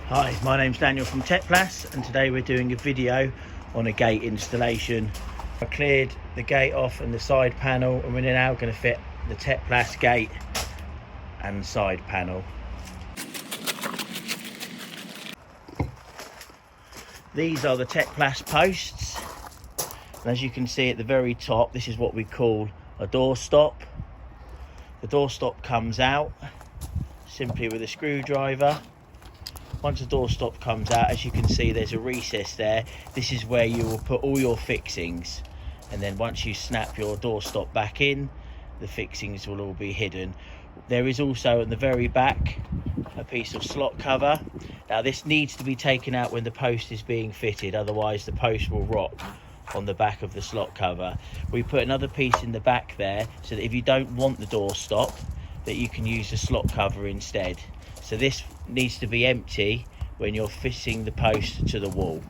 Hi, my name's Daniel from Tekplas, and today we're doing a video on a gate installation. I cleared the gate off and the side panel, and we're now going to fit the Tekplas gate and side panel. These are the Tekplas posts, and as you can see at the very top, this is what we call a doorstop. The doorstop comes out simply with a screwdriver. Once the doorstop comes out, as you can see, there's a recess there. This is where you will put all your fixings, and then once you snap your doorstop back in, the fixings will all be hidden. There is also at the very back a piece of slot cover. Now this needs to be taken out when the post is being fitted, otherwise the post will rot on the back of the slot cover. We put another piece in the back there so that if you don't want the doorstop, that you can use the slot cover instead. So this needs to be empty when you're fitting the post to the wall.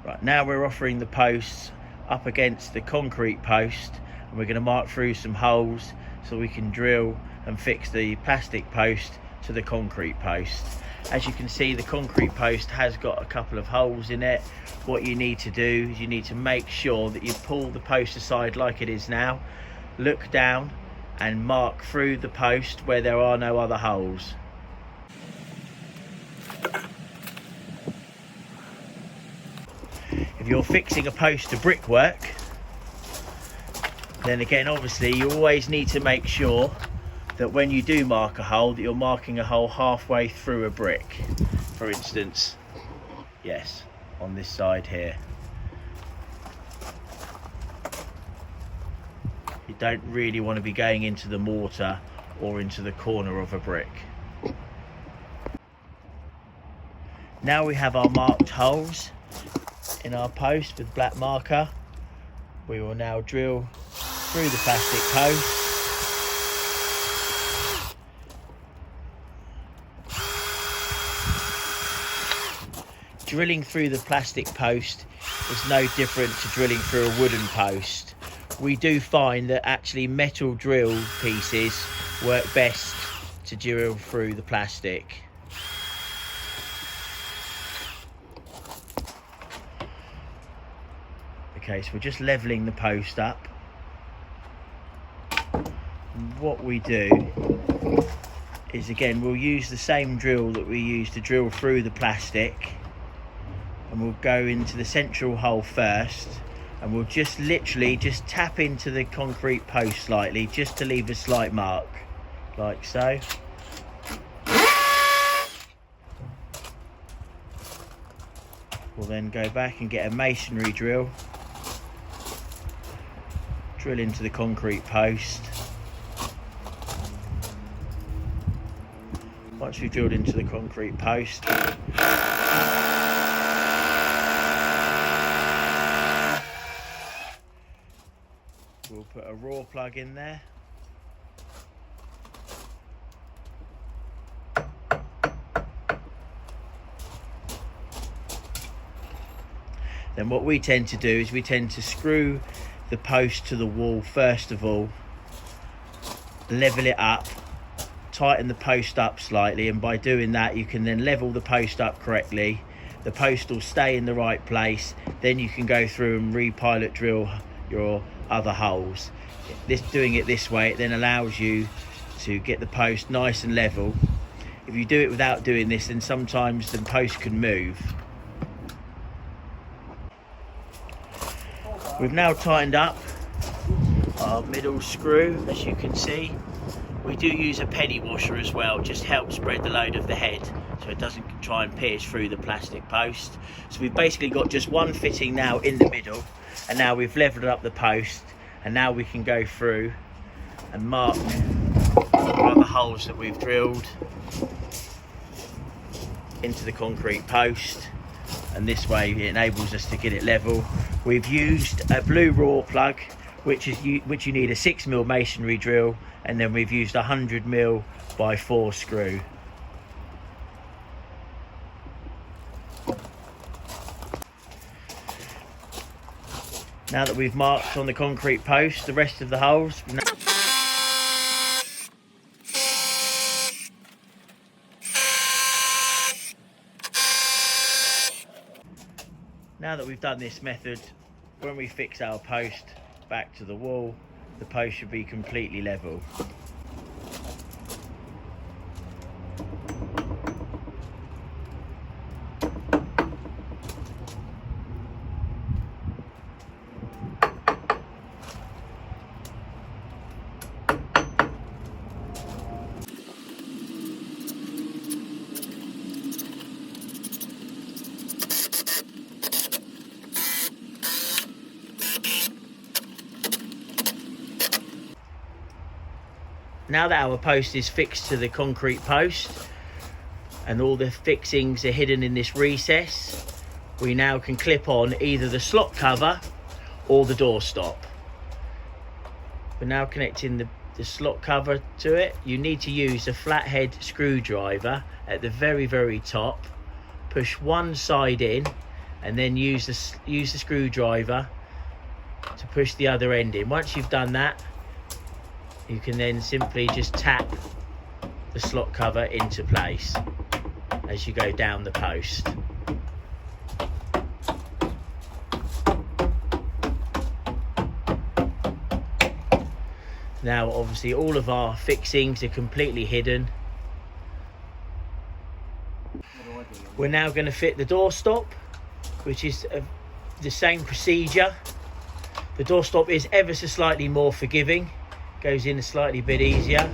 Right, now we're offering the posts up against the concrete post, and we're going to mark through some holes so we can drill and fix the plastic post to the concrete post. As you can see, the concrete post has got a couple of holes in it. What you need to do is you need to make sure that you pull the post aside like it is now, look down and mark through the post where there are no other holes. If you're fixing a post to brickwork, then again obviously you always need to make sure that when you do mark a hole, that you're marking a hole halfway through a brick. For instance, yes, on this side here. You don't really want to be going into the mortar or into the corner of a brick. Now we have our marked holes in our post with black marker. We will now drill through the plastic post. Drilling through the plastic post is no different to drilling through a wooden post. We do find that actually metal drill pieces work best to drill through the plastic. Okay, so we're just leveling the post up. And what we do is, again, we'll use the same drill that we use to drill through the plastic, and we'll go into the central hole first, and we'll just literally just tap into the concrete post slightly, just to leave a slight mark, like so. We'll then go back and get a masonry drill, drill into the concrete post. Once we've drilled into the concrete post, we'll put a raw plug in there. Then what we tend to do is we tend to screw the post to the wall first of all, level it up, tighten the post up slightly, and by doing that you can then level the post up correctly. The post will stay in the right place, then you can go through and re-pilot drill your other holes. Doing it this way, it then allows you to get the post nice and level. If you do it without doing this, then sometimes the post can move. We've now tightened up our middle screw, as you can see. We do use a penny washer as well, just help spread the load of the head so it doesn't try and pierce through the plastic post. So we've basically got just one fitting now in the middle, and now we've leveled up the post, and now we can go through and mark all the holes that we've drilled into the concrete post, and this way it enables us to get it level. We've used a blue raw plug, which you need a 6mm masonry drill, and then we've used a 100mm by 4 screw. Now that we've marked on the concrete post the rest of the holes, Now that we've done this method, when we fix our post back to the wall, the post should be completely level. Now that our post is fixed to the concrete post and all the fixings are hidden in this recess, we now can clip on either the slot cover or the doorstop. We're now connecting the slot cover to it. You need to use a flathead screwdriver at the very top, push one side in and then use the screwdriver to push the other end in. Once you've done that, you can then simply just tap the slot cover into place as you go down the post. Now obviously all of our fixings are completely hidden. We're now going to fit the doorstop, which is the same procedure. The doorstop is ever so slightly more forgiving, goes in a slightly bit easier.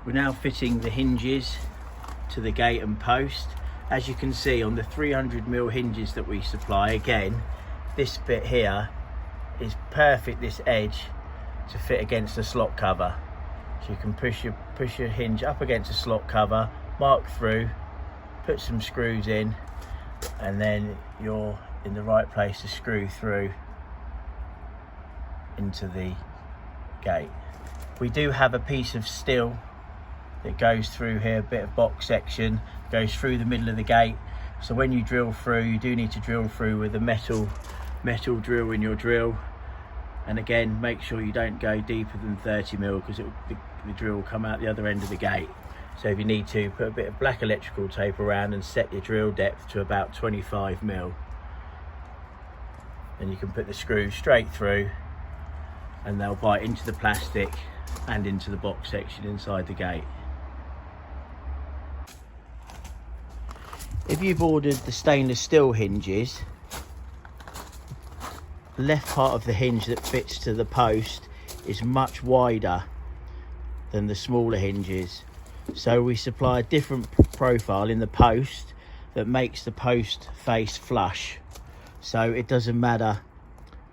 We're now fitting the hinges to the gate and post. As you can see on the 300mm hinges that we supply, again, this bit here is perfect, this edge, to fit against the slot cover. So you can push your hinge up against the slot cover, mark through, put some screws in, and then you're in the right place to screw through into the gate. We do have a piece of steel that goes through here, a bit of box section, goes through the middle of the gate. So when you drill through, you do need to drill through with a metal drill in your drill. And again, make sure you don't go deeper than 30mm because the drill will come out the other end of the gate. So if you need to, put a bit of black electrical tape around and set your drill depth to about 25mm. Then you can put the screws straight through and they'll bite into the plastic and into the box section inside the gate. If you've ordered the stainless steel hinges, the left part of the hinge that fits to the post is much wider than the smaller hinges. So we supply a different profile in the post that makes the post face flush. So it doesn't matter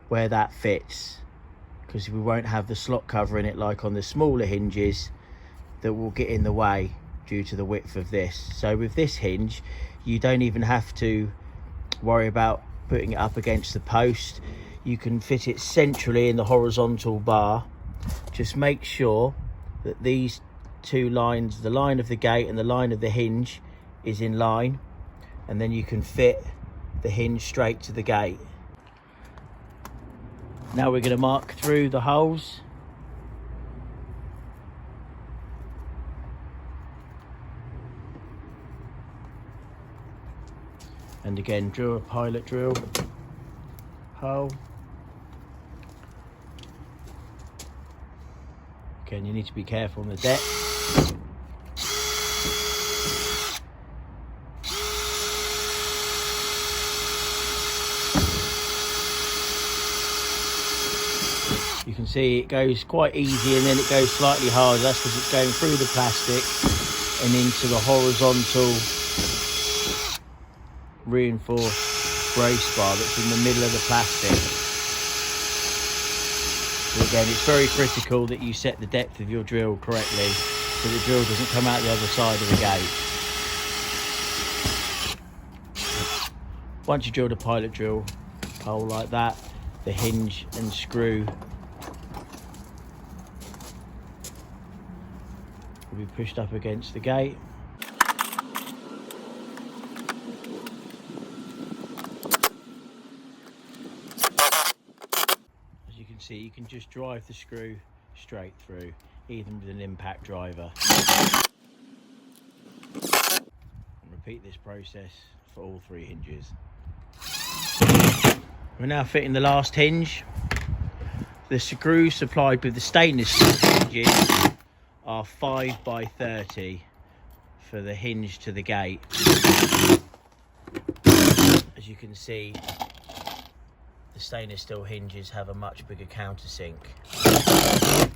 where that fits, because we won't have the slot cover in it like on the smaller hinges that will get in the way due to the width of this. So with this hinge, you don't even have to worry about putting it up against the post. You can fit it centrally in the horizontal bar. Just make sure that these two lines, the line of the gate and the line of the hinge, is in line, and then you can fit the hinge straight to the gate. Now we're going to mark through the holes. And again, drill a pilot drill hole. Again, you need to be careful on the depth. You can see it goes quite easy and then it goes slightly harder. That's because it's going through the plastic and into the horizontal reinforced brace bar that's in the middle of the plastic. So again, it's very critical that you set the depth of your drill correctly so the drill doesn't come out the other side of the gate. Once you drilled a pilot drill hole like that, the hinge and screw will be pushed up against the gate. see, you can just drive the screw straight through, even with an impact driver. And repeat this process for all 3 hinges. We're now fitting the last hinge. The screws supplied with the stainless steel hinges are 5 by 30 for the hinge to the gate. As you can see, the stainless steel hinges have a much bigger countersink.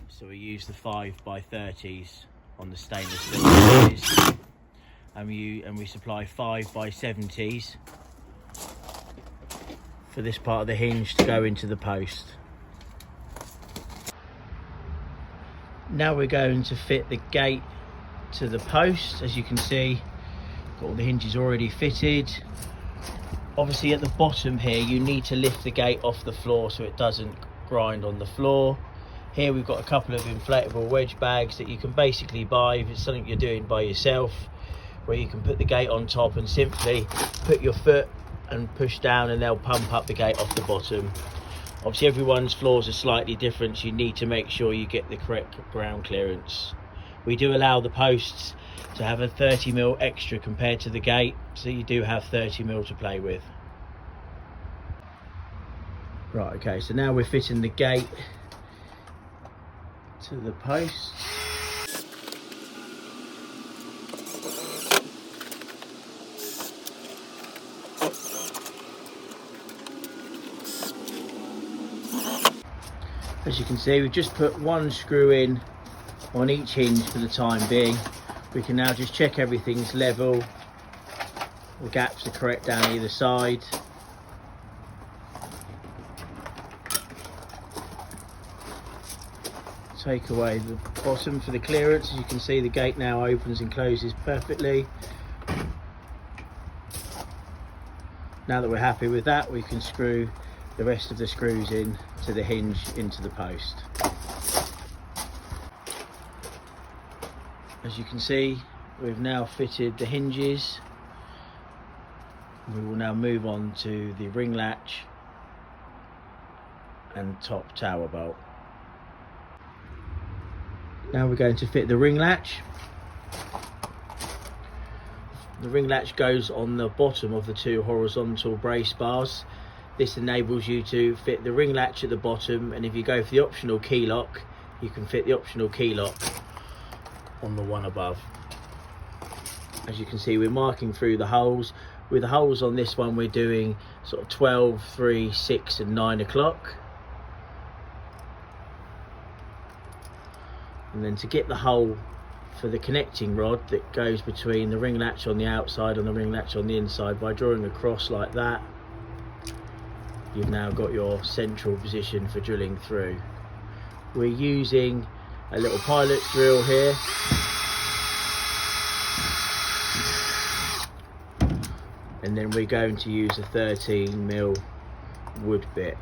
So we use the 5 by 30s on the stainless steel hinges. And we supply 5 by 70s for this part of the hinge to go into the post. Now we're going to fit the gate to the post. As you can see, got all the hinges already fitted. Obviously at the bottom here, you need to lift the gate off the floor so it doesn't grind on the floor. Here we've got a couple of inflatable wedge bags that you can basically buy if it's something you're doing by yourself, where you can put the gate on top and simply put your foot and push down and they'll pump up the gate off the bottom. Obviously everyone's floors are slightly different, so you need to make sure you get the correct ground clearance. We do allow the posts to have a 30mm extra compared to the gate, so you do have 30mm to play with. Right, okay, so now we're fitting the gate to the posts. As you can see, we've just put 1 screw in on each hinge for the time being. We can now just check everything's level, the gaps are correct down either side. Take away the bottom for the clearance. As you can see, the gate now opens and closes perfectly. Now that we're happy with that, we can screw the rest of the screws in to the hinge into the post. As you can see, we've now fitted the hinges. We will now move on to the ring latch and top tower bolt. Now we're going to fit the ring latch. The ring latch goes on the bottom of the 2 horizontal brace bars. This enables you to fit the ring latch at the bottom, and if you go for the optional key lock, you can fit the optional key lock on the one above. As you can see, we're marking through the holes. With the holes on this one, we're doing sort of 12, 3, 6 and 9 o'clock. And then to get the hole for the connecting rod that goes between the ring latch on the outside and the ring latch on the inside, by drawing a cross like that, you've now got your central position for drilling through. We're using a little pilot drill here. And then we're going to use a 13mm wood bit.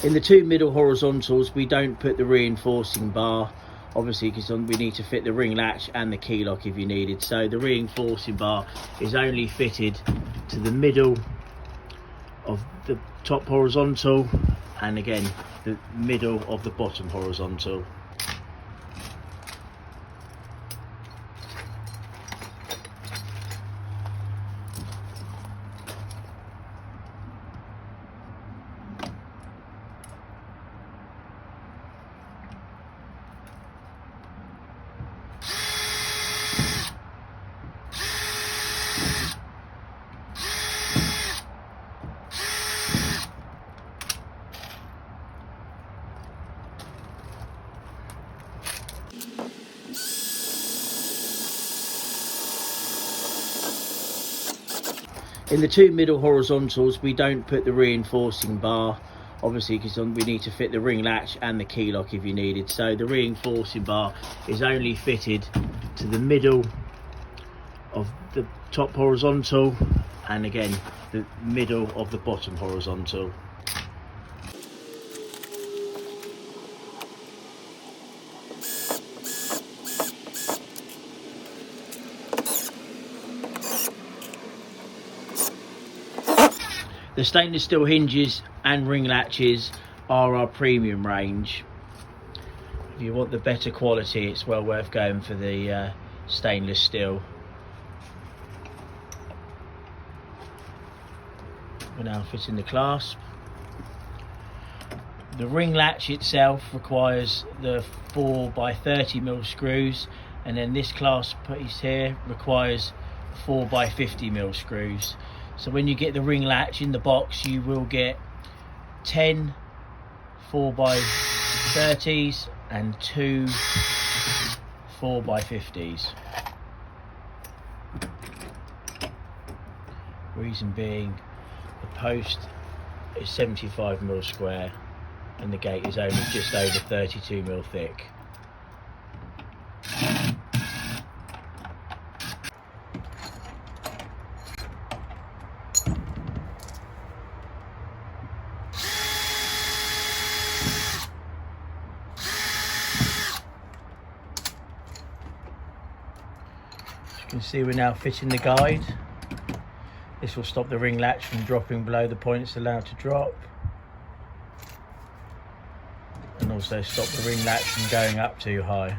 In the 2 middle horizontals, we don't put the reinforcing bar, obviously, because we need to fit the ring latch and the key lock if you needed. So the reinforcing bar is only fitted to the middle of the top horizontal, and again the middle of the bottom horizontal. In the 2 middle horizontals, we don't put the reinforcing bar, obviously, because we need to fit the ring latch and the key lock if you needed. So the reinforcing bar is only fitted to the middle of the top horizontal, and again the middle of the bottom horizontal. The stainless steel hinges and ring latches are our premium range. If you want the better quality, it's well worth going for the stainless steel. We're now fitting the clasp. The ring latch itself requires the 4x30mm screws, and then this clasp piece here requires 4x50mm screws. So when you get the ring latch in the box, you will get 10 4x30s and 2 4x50s. Reason being, the post is 75mm square and the gate is only just over 32mm thick. You can see we're now fitting the guide. This will stop the ring latch from dropping below the point it's allowed to drop, and also stop the ring latch from going up too high.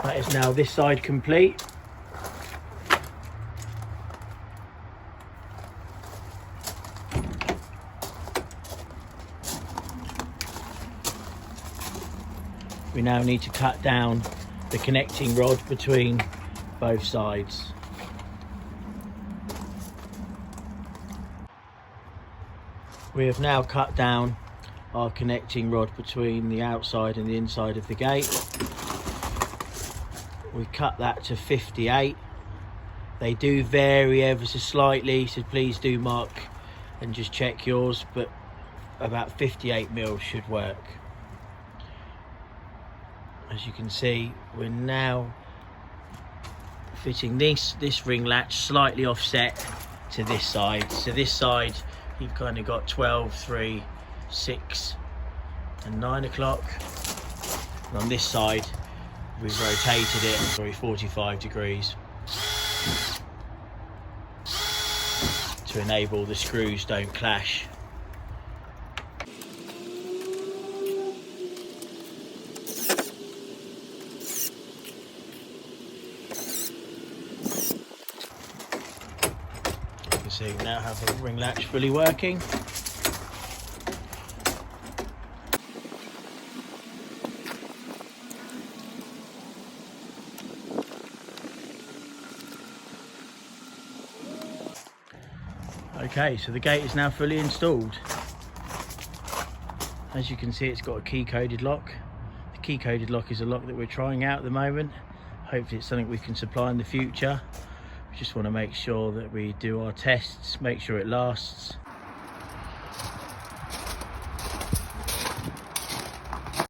That is now this side complete. We now need to cut down the connecting rod between both sides. We have now cut down our connecting rod between the outside and the inside of the gate. We cut that to 58. They do vary ever so slightly, so please do mark and just check yours, but about 58mm should work. As you can see, we're now fitting this ring latch slightly offset to this side. So this side, you've kind of got 12, 3, 6 and 9 o'clock. And on this side, we've rotated it 45 degrees to enable the screws don't clash. So you now have the ring latch fully working. Okay, so the gate is now fully installed. As you can see, it's got a key coded lock. The key coded lock is a lock that we're trying out at the moment. Hopefully it's something we can supply in the future. We just want to make sure that we do our tests, make sure it lasts,